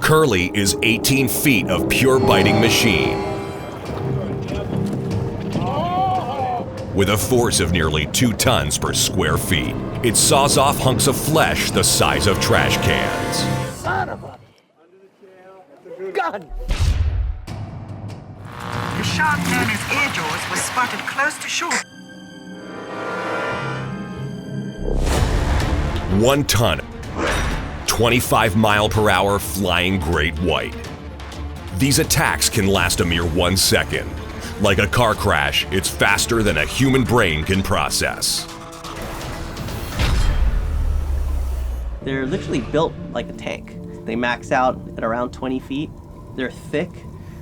Curly is 18 feet of pure biting machine, with a force of nearly 2 tons per square feet. It saws off hunks of flesh the size of trash cans. Son of a gun! The shark known as earjaws was spotted close to shore. 1 ton, 25-mile-per-hour flying great white. These attacks can last a mere 1 second. Like a car crash, it's faster than a human brain can process. They're literally built like a tank. They max out at around 20 feet. They're thick,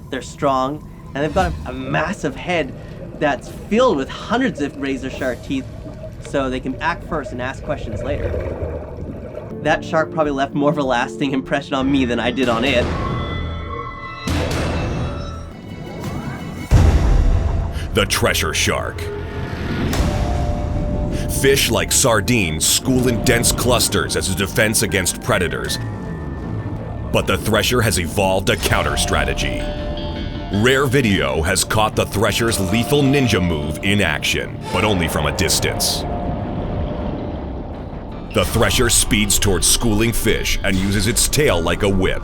they're strong, and they've got a massive head that's filled with hundreds of razor-sharp teeth, so they can act first and ask questions later. That shark probably left more of a lasting impression on me than I did on it. The THRESHER shark. Fish like sardines school in dense clusters as a defense against predators. But the THRESHER has evolved a counter strategy. Rare video has caught the THRESHER's lethal ninja move in action, but only from a distance. The THRESHER speeds towards schooling fish and uses its tail like a whip.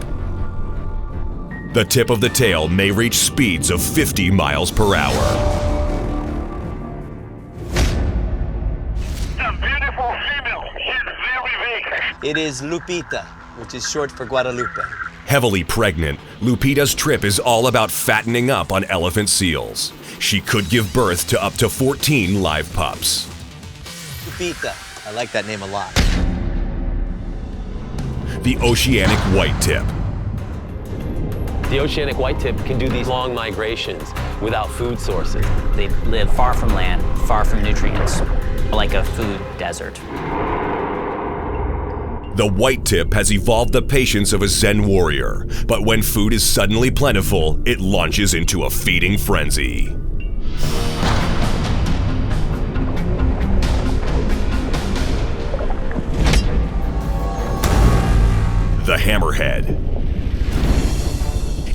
The tip of the tail may reach speeds of 50 miles per hour. A beautiful female. She's very big. It is LUPITA, which is short for Guadalupe. Heavily pregnant, Lupita's trip is all about fattening up on elephant seals. She could give birth to up to 14 live pups. LUPITA. I like that name a lot. The oceanic whitetip. The oceanic whitetip can do these long migrations without food sources. They live far from land, far from nutrients, like a food desert. The whitetip has evolved the patience of a Zen warrior, but when food is suddenly plentiful, it launches into a feeding frenzy. The hammerhead.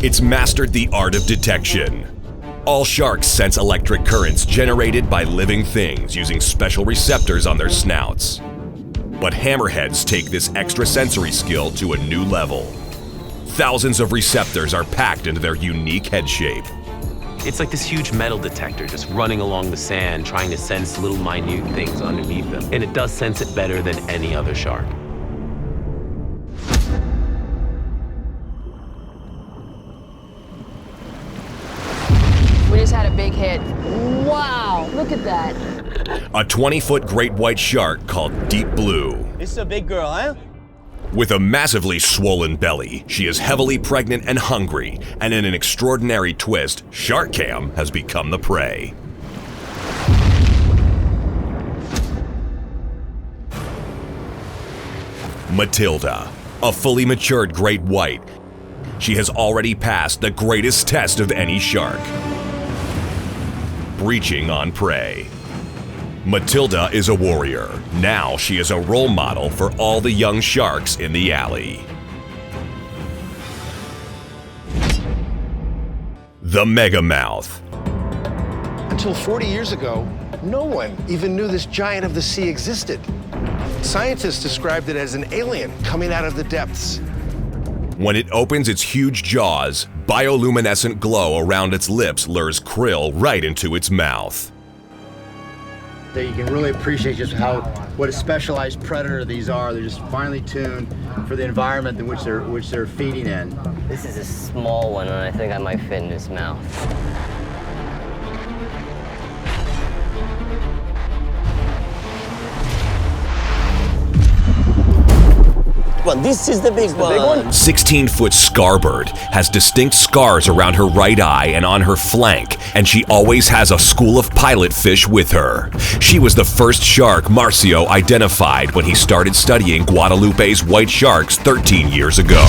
It's mastered the art of detection. All sharks sense electric currents generated by living things using special receptors on their snouts. But hammerheads take this extrasensory skill to a new level. Thousands of receptors are packed into their unique head shape. It's like this huge metal detector just running along the sand, trying to sense little minute things underneath them. And it does sense it better than any other shark. We just had a big hit. Wow, look at that. A 20-foot great white shark called Deep Blue. This is a big girl, huh? With a massively swollen belly, she is heavily pregnant and hungry, and in an extraordinary twist, Shark Cam has become the prey. Matilda, a fully matured great white. She has already passed the greatest test of any shark: breaching on prey. Matilda is a warrior. Now she is a role model for all the young sharks in the alley. The MEGAMOUTH. Until 40 years ago, no one even knew this giant of the sea existed. Scientists described it as an alien coming out of the depths. When it opens its huge jaws, bioluminescent glow around its lips lures krill right into its mouth. That you can really appreciate just what a specialized predator these are. They're just finely tuned for the environment in which they're feeding in. This is a small one, and I think I might fit in his mouth. Well, this is the big one. 16-foot SCARBOARD has distinct scars around her right eye and on her flank, and she always has a school of pilot fish with her. She was the first shark Marcio identified when he started studying Guadalupe's white sharks 13 years ago.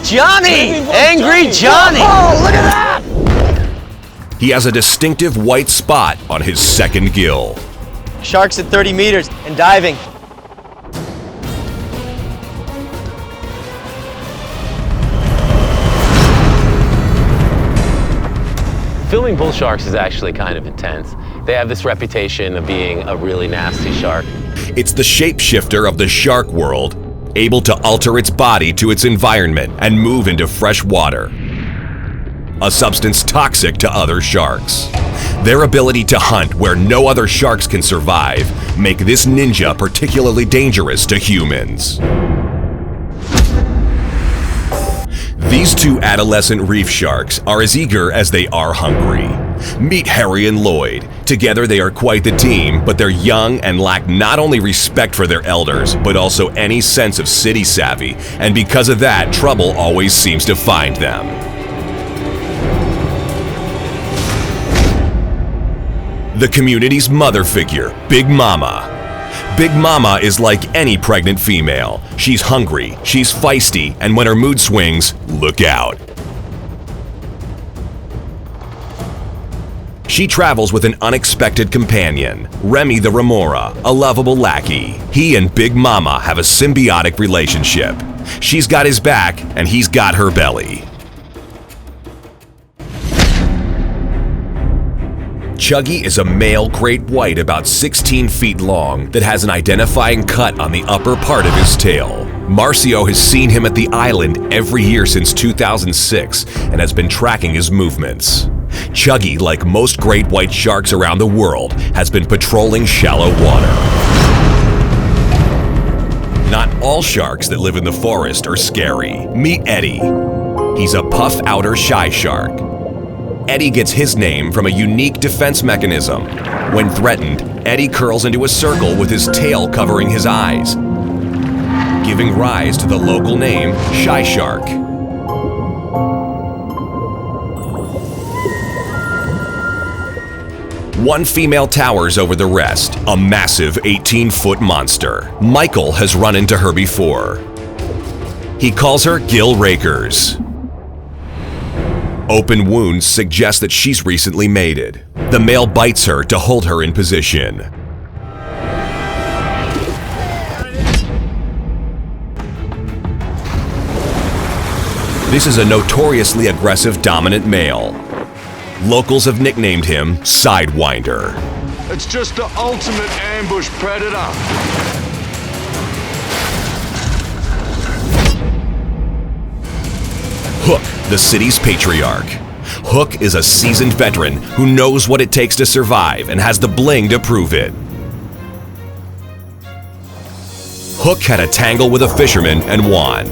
Johnny! Angry Johnny! Oh, look at that! He has a distinctive white spot on his second gill. Sharks at 30 meters and diving. Filming bull sharks is actually kind of intense. They have this reputation of being a really nasty shark. It's the shapeshifter of the shark world, able to alter its body to its environment and move into fresh water, a substance toxic to other sharks. Their ability to hunt where no other sharks can survive make this ninja particularly dangerous to humans. These two adolescent reef sharks are as eager as they are hungry. Meet Harry and Lloyd. Together they are quite the team, but they're young and lack not only respect for their elders, but also any sense of city savvy, and because of that, trouble always seems to find them. The community's mother figure, Big Mama. Big Mama is like any pregnant female. She's hungry, she's feisty, and when her mood swings, look out. She travels with an unexpected companion, Remy the Remora, a lovable lackey. He and Big Mama have a symbiotic relationship. She's got his back, and he's got her belly. Chuggy is a male great white about 16 feet long that has an identifying cut on the upper part of his tail. Marcio has seen him at the island every year since 2006 and has been tracking his movements. Chuggy, like most great white sharks around the world, has been patrolling shallow water. Not all sharks that live in the forest are scary. Meet Eddie. He's a puff-outer shy shark. Eddie gets his name from a unique defense mechanism. When threatened, Eddie curls into a circle with his tail covering his eyes, giving rise to the local name Shy Shark. One female towers over the rest, a massive 18-foot monster. Michael has run into her before. He calls her GILL RAKERS. Open wounds suggest that she's recently mated. The male bites her to hold her in position. This is a notoriously aggressive dominant male. Locals have nicknamed him Sidewinder. It's just the ultimate ambush predator. Hook, the city's patriarch. Hook is a seasoned veteran who knows what it takes to survive and has the bling to prove it. Hook had a tangle with a fisherman and won.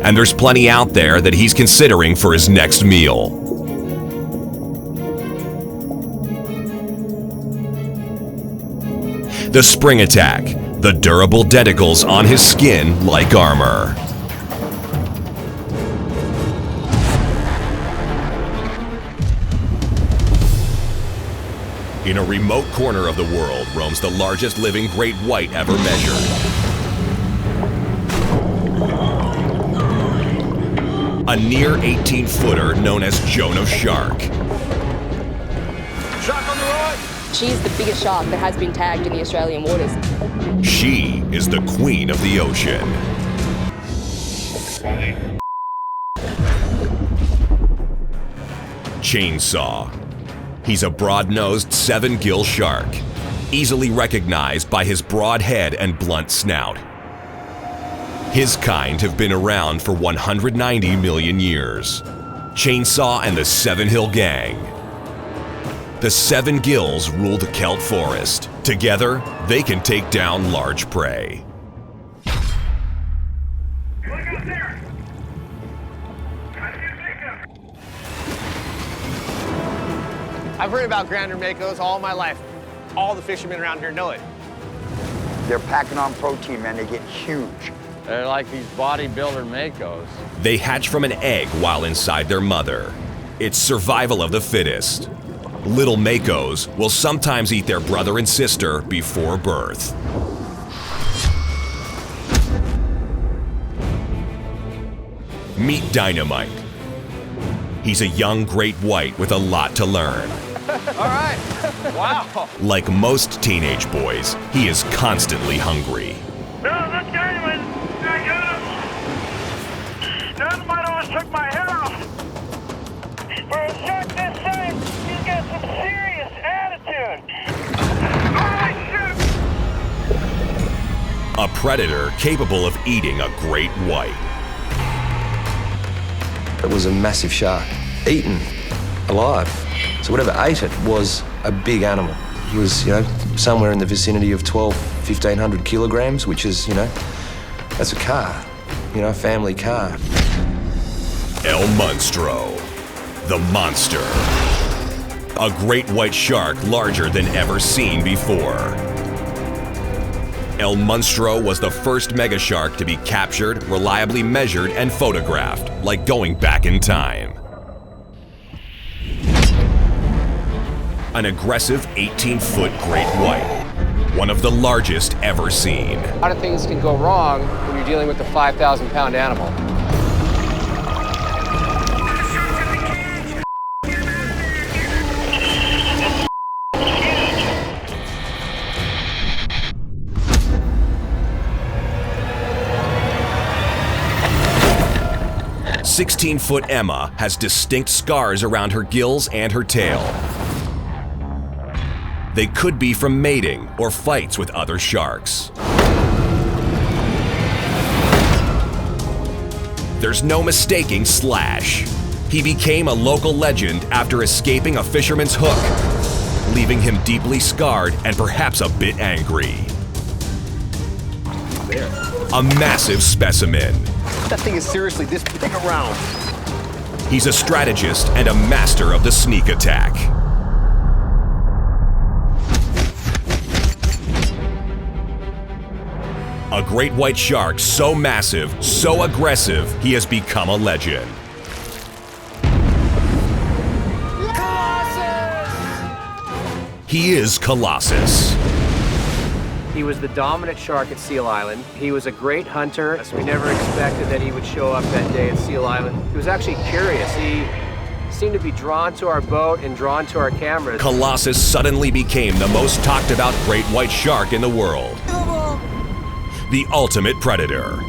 And there's plenty out there that he's considering for his next meal. The spring attack, the durable denticles on his skin like armor. In a remote corner of the world roams the largest living great white ever measured. A near 18-footer known as Joan of Shark. Shark on the right! She's the biggest shark that has been tagged in the Australian waters. She is the queen of the ocean. Chainsaw. He's a broad-nosed 7-gill shark, easily recognized by his broad head and blunt snout. His kind have been around for 190 million years. Chainsaw and the 7 Hill Gang. The 7 gills rule the kelp forest. Together, they can take down large prey. I've heard about grounder makos all my life. All the fishermen around here know it. They're packing on protein, man. They get huge. They're like these bodybuilder makos. They hatch from an egg while inside their mother. It's survival of the fittest. Little makos will sometimes eat their brother and sister before birth. Meet Dynamite. He's a young great white with a lot to learn. All right. Wow. Like most teenage boys, he is constantly hungry. No, that's Dynamite. I got him. Dynamite almost took my head off. For a shark this size, A predator capable of eating a great white. It was a massive shark, eaten alive. So whatever ate it was a big animal. It was, somewhere in the vicinity of 1,500 kilograms, which is, that's a car, a family car. El Monstro, the monster. A great white shark larger than ever seen before. El Monstro was the first mega shark to be captured, reliably measured, and photographed, like going back in time. An aggressive 18-foot great white, one of the largest ever seen. A lot of things can go wrong when you're dealing with a 5,000-pound animal. "16-foot Emma has distinct scars around her gills and her tail. They could be from mating or fights with other sharks. There's no mistaking Slash. He became a local legend after escaping a fisherman's hook, leaving him deeply scarred and perhaps a bit angry. A massive specimen. That thing is seriously this big around. He's a strategist and a master of the sneak attack. A great white shark so massive, so aggressive, he has become a legend. He is Colossus. He was the dominant shark at Seal Island. He was a great hunter, so we never expected that he would show up that day at Seal Island. He was actually curious. He seemed to be drawn to our boat and drawn to our cameras. Colossus suddenly became the most talked about great white shark in the world. The ultimate predator.